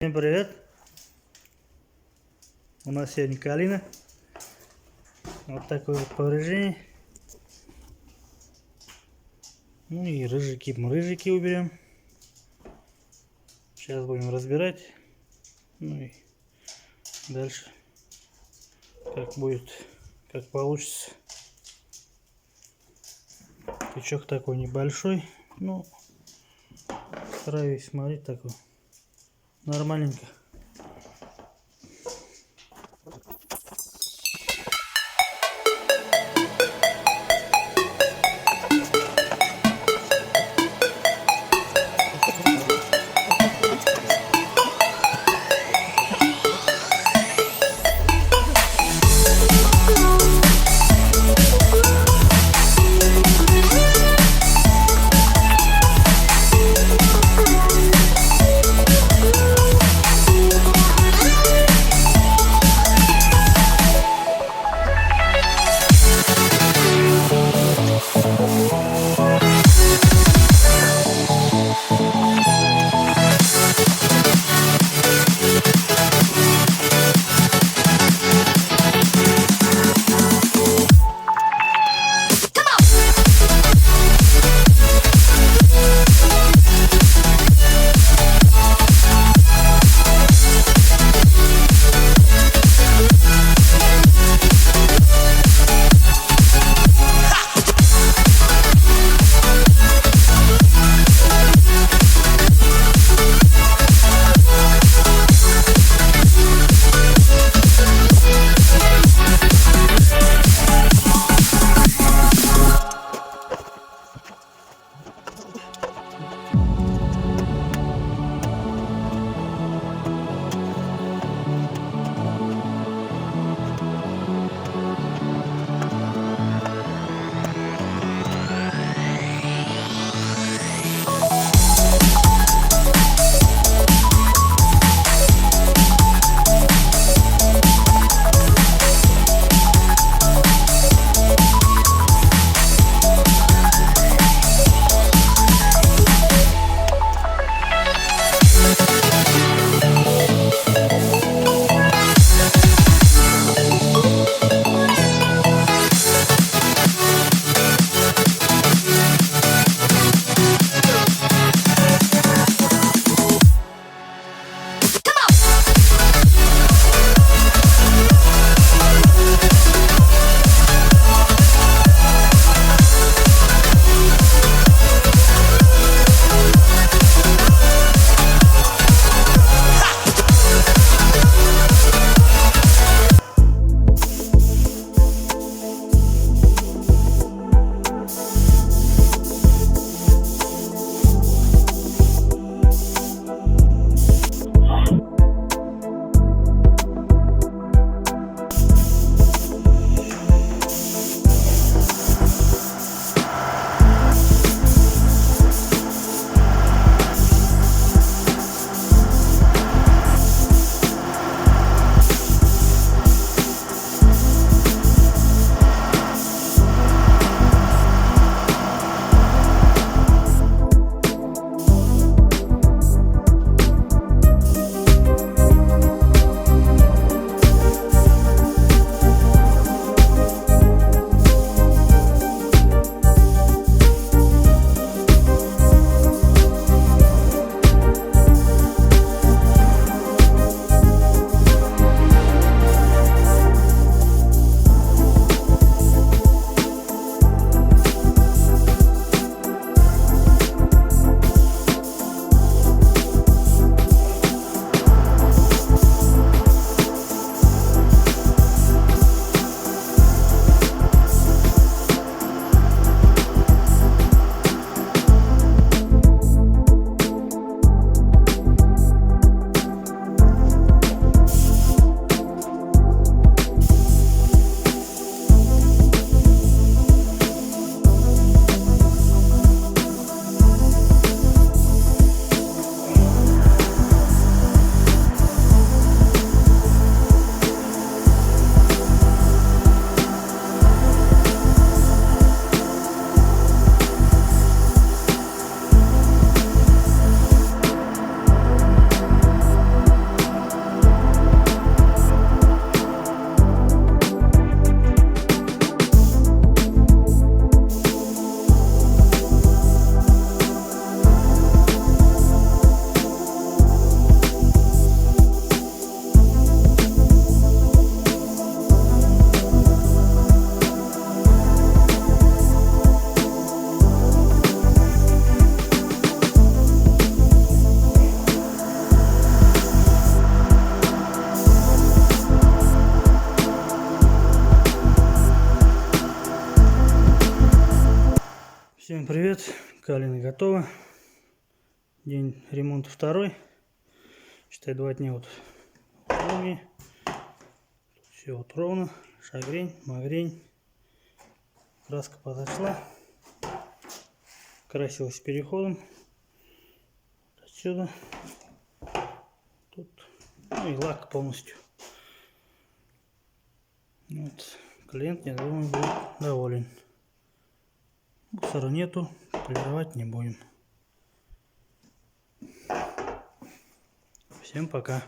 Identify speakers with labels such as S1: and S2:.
S1: Всем привет! У нас сегодня Калина. Вот такое вот повреждение. Ну и рыжики уберем. Сейчас будем разбирать. Ну и дальше как будет, как получится. Тычок такой небольшой. Ну, стараюсь смотреть такой. Нормальненько. Калина готова. День ремонта второй. Считай, 2 дня вот ровнее. Все вот ровно. Шагрень, магрень. Краска подошла. Красилась переходом. Отсюда. Тут. Ну и лак полностью. Вот. Клиент, я думаю, будет доволен. Мусора нету. Полировать не будем. Всем пока.